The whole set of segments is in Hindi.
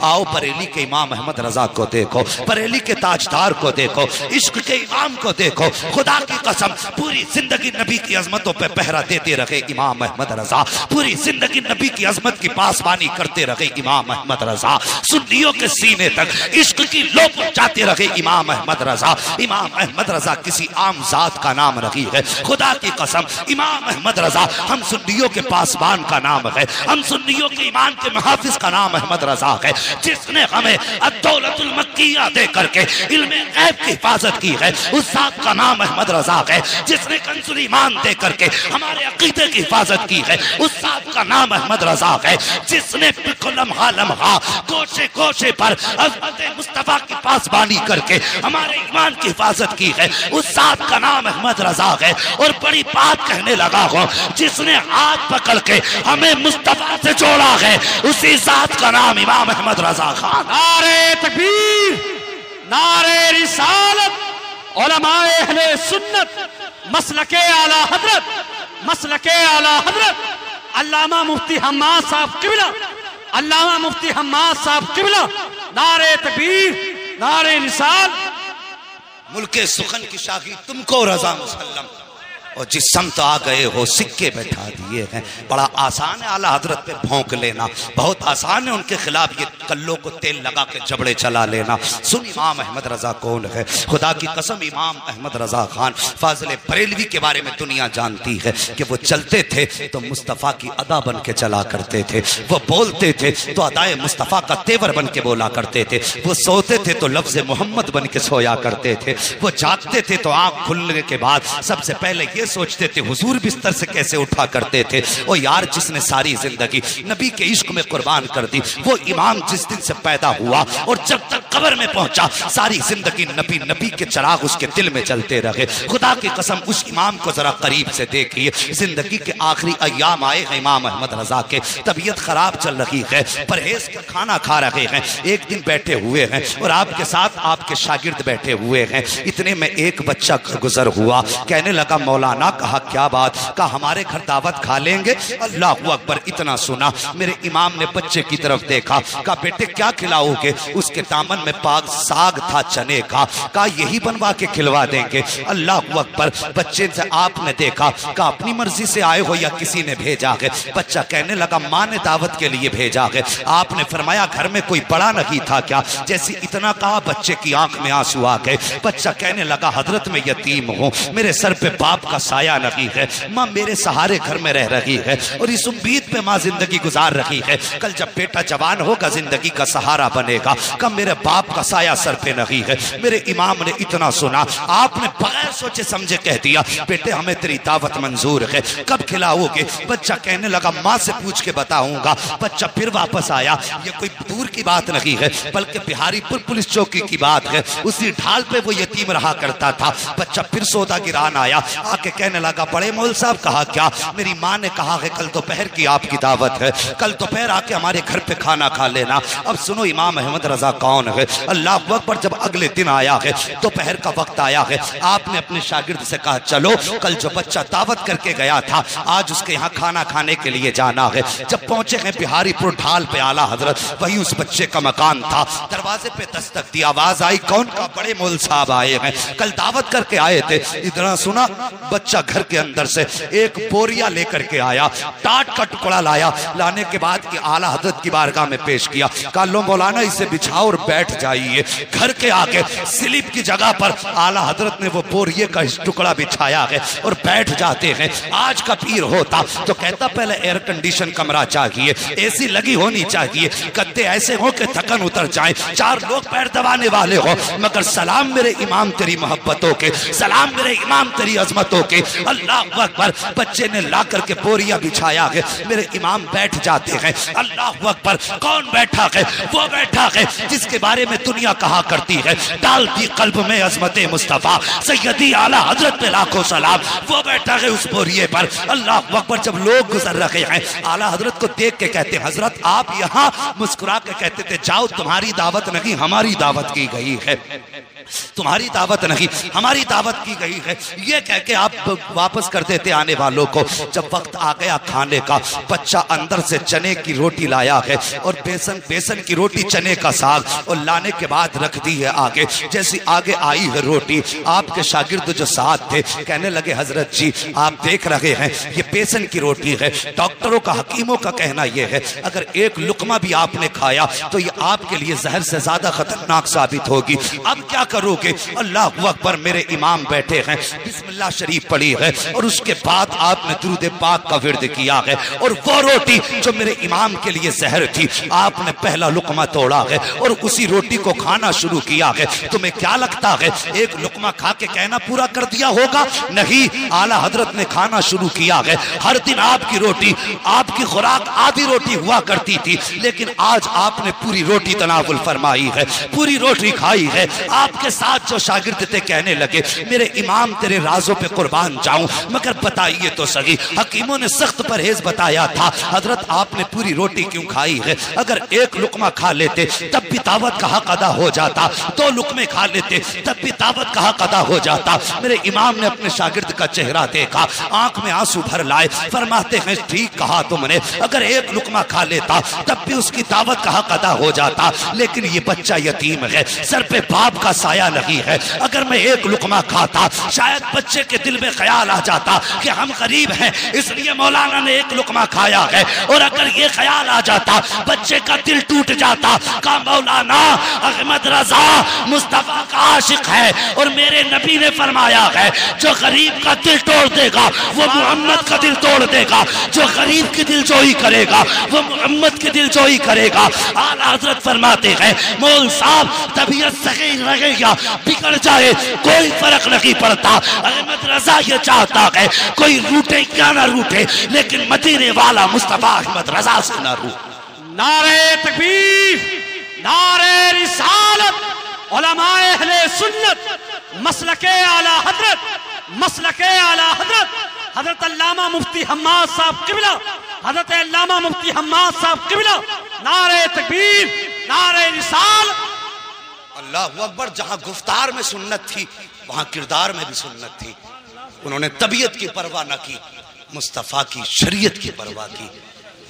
आओ बरेली के इमाम अहमद रजा को देखो, बरेली के ताजदार को देखो, इश्क के इमाम को देखो। खुदा की कसम पूरी जिंदगी नबी की अजमतों पे पहरा देते रहे इमाम अहमद रजा, पूरी जिंदगी नबी की अजमत की पासबानी करते रहे इमाम अहमद रजा। सुन्नियों के सीने तक इश्क की लो पहुंचाते रहे इमाम अहमद रजा। इमाम अहमद रजा किसी आम जात का नाम नहीं है। खुदा की कसम इमाम अहमद रजा हम सुन्नियों के पासबान का नाम है, हम सुन्नियों के ईमान के मुहाफिज का नाम अहमद रजा है, जिसने हमें अद्दौलतुल मक्किया दे करके इल्मे गैब की हिफाजत की है। उस जात का नाम अहमद रजा है, जिसने कंजुल ईमान दे करके हमारे अकीदे की हिफाजत की है। उस जात का नाम अहमद रजा है, जिसने लम्हा लम्हा कोशे कोशे पर अज़मत मुस्तफा की पासबानी करके हमारे ईमान की हिफाजत की है। उस जात का नाम अहमद रजा है। और बड़ी बात कहने लगा हूं, जिसने हाथ पकड़ के हमें मुस्तफा से जोड़ा है, उसी जात का नाम इमाम अहमद रजा खान। नारे तकबीर, नारे रिसालत, उलमाए अहले सुन्नत, मसलके आला हजरत, मसलके आला हजरत अल्लामा मुफ्ती हम्माद साहब किबला, अल्लामा मुफ्ती हम्माद साहब किबला। नारे तकबीर, नारे रिसाल। मुल्के सुखन की शाही तुमको रजा मुसल्लम, और जिस समत आ गए हो सिक्के बैठा दिए हैं। बड़ा आसान है आला हजरत पे भौंक लेना, बहुत आसान है उनके खिलाफ ये कल्लों को तेल लगा के जबड़े चला लेना। सुन इमाम अहमद रजा कौन है? खुदा की कसम इमाम अहमद रजा खान फाजिल बरेलवी के बारे में दुनिया जानती है कि वो चलते थे तो मुस्तफ़ा की अदा बन के चला करते थे, वो बोलते थे तो अदाए मुस्तफ़ा का तेवर बन के बोला करते थे, वो सोते थे तो लफ्ज़ मोहम्मद बन के सोया करते थे, वो जागते थे तो आँख खुलने के बाद सबसे पहले ये सोचते थे हुजूर बिस्तर से कैसे उठा करते थे। ओ यार, जिसने सारी जिंदगी नबी के इश्क में कुर्बान कर दी, वो इमाम जिस दिन से पैदा हुआ और जब तक कब्र में पहुंचा सारी जिंदगी नबी नबी के चिराग उसके दिल में चलते रहे। खुदा की कसम उस इमाम को जरा करीब से देखिए। जिंदगी के आखिरी अय्याम आए हैं इमाम अहमद रजा के, तबीयत खराब चल रही है, परहेज का खाना खा रहे हैं। एक दिन बैठे हुए हैं और आपके साथ आपके शागिर्द बैठे हुए हैं। इतने में एक बच्चा गुजर हुआ, कहने लगा मौलाना, कहा क्या बात? कहा हमारे घर दावत खा लेंगे? अल्लाहु अकबर। इतना सुना मेरे इमाम ने बच्चे की तरफ देखा, कहा बेटे क्या खिलाओगे? उसके दामन में पाक साग था चने का, कहा यही बनवा के खिलवा देंगे। अल्लाहु अकबर। बच्चे से आपने देखा, कहा अपनी मर्जी से आए हो या किसी ने भेजा है? बच्चा कहने लगा माँ ने दावत के लिए भेजा है। आपने फरमाया घर में कोई बड़ा नहीं था क्या? जैसे इतना कहा बच्चे की आंख में आंसू आ गए। बच्चा कहने लगा हजरत में यतीम हूँ, मेरे सर पे बाप का साया नहीं है, माँ मेरे सहारे घर में रह रही है और इस उम्मीद पे माँ जिंदगी गुजार रही है कल जब बेटा जवान होगा जिंदगी का सहारा बनेगा। कब मेरे बाप का साया सर पे नहीं है। मेरे इमाम ने इतना सुना, आपने बगैर सोचे समझे कह दिया बेटे हमें तेरी दावत मंजूर है, कब खिलाओगे? बच्चा कहने लगा माँ से पूछ के बताऊंगा। बच्चा फिर वापस आया। ये कोई दूर की बात नहीं है बल्कि बिहारीपुर पुलिस चौकी की बात है। उसी ढाल पे वो यतीम रहा करता था। बच्चा फिर सौदा गिरान आया, आके कहने लगा बड़े मौल साहब कहा क्या? मेरी माँ ने कहा है कल दोपहर की आपकी दावत है, कल दोपहर आके हमारे घर पे खाना खा लेना। अब सुनो इमाम अहमद रजा कौन है? अल्लाह अकबर। जब अगले दिन आया है, दोपहर का वक्त आया है, आपने अपने शागिर्द से कहा चलो कल जो बच्चा दावत करके गया था आज उसके यहाँ खाना खाने के लिए जाना है। जब पहुंचे हैं बिहारीपुर ढाल पे आला हजरत, वही उस बच्चे का मकान था। दरवाजे पे दस्तक दी, आवाज आई कौन? का बड़े मौल साहब आए हैं, कल दावत करके आए थे। इतना सुना बच्चा घर के अंदर से एक बोरिया लेकर के आया, टाट का टुकड़ा लाया। लाने के बाद कि आला हजरत की बारगाह में पेश किया। कहा लो मौलाना इसे बिछाओ और बैठ जाइए। घर के आगे स्लिप की जगह पर आला हजरत ने वो बोरिये का टुकड़ा बिछाया है और बैठ जाते हैं। आज का पीर होता तो कहता पहले एयर कंडीशन कमरा चाहिए, एसी लगी होनी चाहिए, गद्दे ऐसे हो कि थकन उतर जाए, चार लोग पैर दबाने वाले हो। मगर सलाम मेरे इमाम तेरी मोहब्बतों के, सलाम मेरे इमाम तेरी अजमतों के। अल्लाह अकबर। बच्चे ने ला करके बोरिया बिछाया है, मेरे इमाम बैठ जाते हैं। अल्लाह अकबर। कौन बैठा है? वो बैठा है जिसके बारे बारे में दुनिया कहा करती है, डालती कल्ब में अजमत मुस्तफा सैयदी आला हजरत पे लाखों सलाम। वो बैठा है उस बोरिए पर, अल्लाह अकबर। जब लोग गुजर रहे हैं, आला हजरत को देख के कहते हैं, हजरत आप यहाँ, मुस्कुरा के कहते थे, जाओ तुम्हारी दावत नहीं हमारी दावत की गई है, तुम्हारी दावत नहीं हमारी दावत की गई है। ये कह के आप वापस कर देते आने वालों को। जब वक्त आ गया खाने का, बच्चा अंदर से चने की रोटी लाया है और बेसन की रोटी, चने का साग, और लाने के बाद रख दी है आगे। जैसी आगे आई है रोटी, आपके शागिर्द जो साथ थे कहने लगे, हजरत जी आप देख रहे हैं ये बेसन की रोटी है, डॉक्टरों का हकीमों का कहना यह है अगर एक लुकमा भी आपने खाया तो ये आपके लिए जहर से ज्यादा खतरनाक साबित होगी। अब क्या करोगे? अल्लाह अकबर। मेरे इमाम बैठे हैं, बिस्मिल्लाह शरीफ पढ़ी है और उसके बाद आपने दुरूद पाक का विर्द किया है, और वो रोटी जो मेरे इमाम के लिए जहर थी, आपने पहला लुकमा तोड़ा है और उसी रोटी को खाना शुरू किया है। तुम्हें क्या लगता है एक लुकमा खा के कहना पूरा कर दिया होगा? नहीं, आला हजरत ने खाना शुरू किया है। हर दिन आपकी रोटी, आपकी खुराक आधी रोटी हुआ करती थी, लेकिन आज आपने पूरी रोटी तनावुल फरमाई है, पूरी रोटी खाई है। आपके साथ जो शागिर्द थे कहने लगे, मेरे इमाम तेरे राजों पे कुर्बान जाऊं, मगर बताइए तो सही, हकीमों ने सख्त परहेज बताया था, हजरत आपने पूरी रोटी क्यों खाई है? अगर एक लुकमा खा लेते तब भी दावत का हक अदा हो जाता, 2 लुकमे खा लेते तब भी दावत का हक अदा हो जाता। मेरे इमाम ने अपने शागिर्द का चेहरा देखा, आंख में आंसू भर लाए, फरमाते हैं, ठीक कहा तुमने, अगर एक लुकमा खा लेता तब भी उसकी दावत का हक अदा हो जाता, लेकिन ये बच्चा यतीम है, सर पे बाप का साया नहीं है। अगर मैं एक लुकमा खाता, शायद बच्चे के दिल में ख्याल आ जाता कि हम गरीब हैं, इसलिए मौलाना ने एक लुकमा खाया है, और अगर ये ख्याल आ जाता बच्चे का दिल टूट जाता का मौलाना अहमद रजा मुस्तफा का आशिक है, और मेरे नबी ने फरमाया है जो गरीब का दिल तोड़ देगा वो मोहम्मद का दिल तोड़ देगा, जो गरीब की दिल जोई करेगा वो मोहम्मद की दिल जोई करेगा। आला हजरत फरमाते हैं, मौल साहब तबीयत सही रहेगा बिगड़ जाए कोई फर्क नहीं पड़ता, अहमद रजा ये चाहता है कोई रूठे क्या ना रूठे, लेकिन मदीने वाला मुस्तफा अहमद रजा से ना रूठे। नारे तकबीर, नारे रिसालत, उलमाए अहले सुन्नत, मसलके आला हजरत, मसलके आला हजरत, हजरत अल्लामा मुफ्ती हम्माद साहब किबला, हजरत अल्लामा मुफ्ती हम्माद साहब किबला। नारे तकबीर, नारे रिसालत। अल्लाह अकबर। जहां गुफ्तार में सुन्नत थी वहां किरदार में भी सुन्नत थी। उन्होंने तबीयत की परवाह न की, मुस्तफा की शरीयत की परवाह की।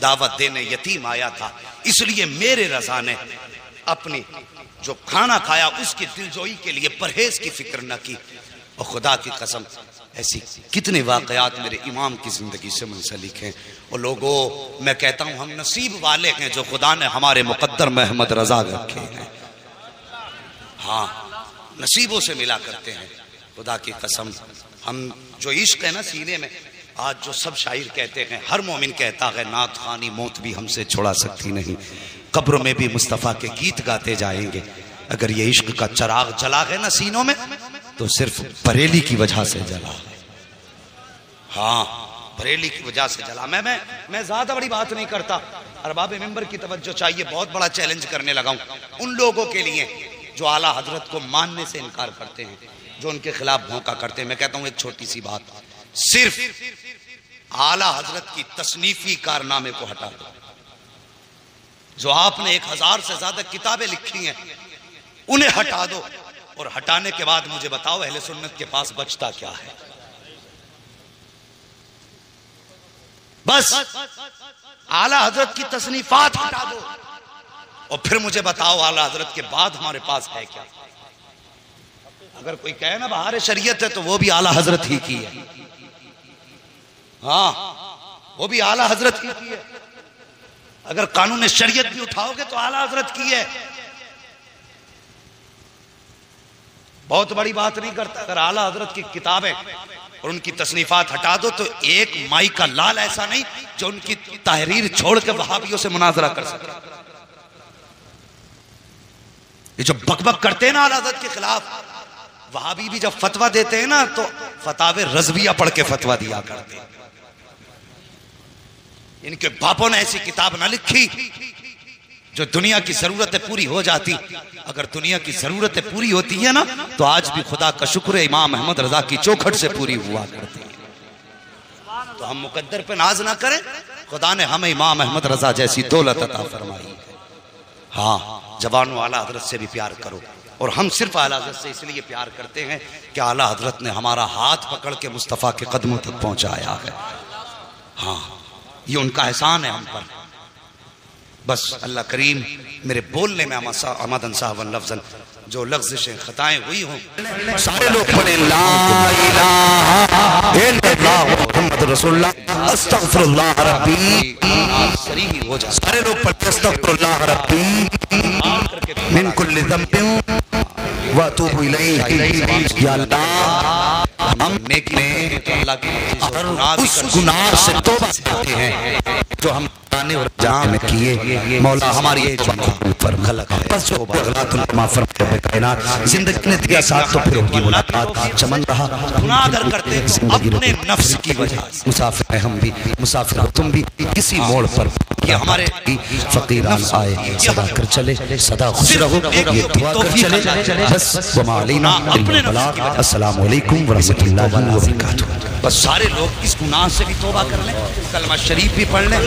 दावत देने यतीम आया था, इसलिए मेरे रजा ने अपनी जो खाना खाया उसकी दिलजोई के लिए परहेज की फिक्र न की। और खुदा की कसम ऐसी कितने वाकयात मेरे इमाम की जिंदगी से मुंसलिक हैं। और लोगों, मैं कहता हूं हम नसीब वाले हैं जो खुदा ने हमारे मुकद्दर में अहमद रजा रखे हैं। हाँ, नसीबों से मिला करते हैं। खुदा की कसम, हम जो इश्क है ना सीने में, आज जो सब शायर कहते हैं, हर मोमिन कहता है, नात खानी मौत भी हमसे छुड़ा सकती नहीं, कब्र में भी मुस्तफ़ा के गीत गाते जाएंगे। अगर ये इश्क का चराग जला है ना सीनों में, तो सिर्फ बरेली की वजह से जला है। हाँ, बरेली की वजह से जला। मैं ज्यादा बड़ी बात नहीं करता, अरबाब मिंबर की तवज्जो चाहिए। बहुत बड़ा चैलेंज करने लगा हूं उन लोगों के लिए जो आला हजरत को मानने से इनकार करते हैं, जो उनके खिलाफ भौंका करते हैं। मैं कहता हूं एक छोटी सी बात, सिर्फ आला हजरत की तसनीफी कारनामे को हटा दो। जो आपने 1000 से ज्यादा किताबें लिखी हैं उन्हें हटा दो, और हटाने के बाद मुझे बताओ अहले सुन्नत के पास बचता क्या है? बस आला हजरत की तसनीफात हटा दो, और फिर मुझे बताओ आला हजरत के बाद हमारे पास है क्या? अगर कोई कहे ना बहार शरीयत है, तो वो भी आला हजरत ही की है। हाँ, वो भी आला हजरत ही की है। अगर कानून शरीयत भी उठाओगे तो आला हजरत की है। बहुत बड़ी बात नहीं करता। अगर आला हजरत की किताबें और उनकी तसनीफात हटा दो, तो एक माई का लाल ऐसा नहीं जो उनकी तहरीर छोड़ के वहाबियों से मुनाजरा कर सके। ये जो बकबक करते हैं ना आला हजरत के खिलाफ, वहाबी भी जब फतवा देते हैं ना, तो फतावे रज़विया पढ़ के फतवा दिया करते हैं। इनके बापों ने ऐसी किताब ना लिखी जो दुनिया की जरूरतें पूरी हो जाती, अगर दुनिया की जरूरतें पूरी होती है ना तो आज भी खुदा का शुक्र है इमाम अहमद रजा की चौखट से पूरी हुआ करती है। तो हम मुकद्दर पे नाज ना करें, खुदा ने हमें इमाम अहमद रजा जैसी दौलत अता फरमाई है। हाँ, जवानों आला हजरत से भी प्यार करो। और हम सिर्फ आला हजरत से इसलिए प्यार करते हैं कि आला हजरत ने हमारा हाथ पकड़ के मुस्तफ़ा के कदमों तक पहुंचाया है। हाँ, ये उनका एहसान है हम पर। बस अल्लाह करीम मेरे बोलने में अमदन साहब लफ्ज़न जो लफ्ज़ें खताएं हुई हों, सारे लोग पढ़े ला इलाहा इल्लल्लाह मुहम्मद रसूलुल्लाह अस्तगफिरुल्लाह रब्बी, सही हो जाए। सारे लोग पढ़ते अस्तगफिरुल्लाह रब्बी मिन कुल्लि ज़ंबिन व अतूबु इलैहि। या अल्लाह, हम नेकी में तो अल्लाह की उस गुनाह से तौबा करते हैं जो हम और जहां में किए। मौला हमारी पर खलक है, बस जो माफ फरमाए कायनात। जिंदगी ने दिया साथ तो फिर होगी मुलाकात। चमन रहा गुनाह अगर करते अपने नफ्स की वजह से। मुसाफिर हम भी, मुसाफिर हो तुम भी, किसी मोड़ पर ये हमारे फकीरान आए, सदा कर चले, सदा खुश रहो, ये दुआ कर चले। बस वमा अलैना इल्ला बलाग। अस्सलाम वालेकुम व रहमतुल्लाहि व बरकातहू। बस सारे लोग इस गुनाह से भी तौबा कर लें, कलमा शरीफ भी पढ़ लें।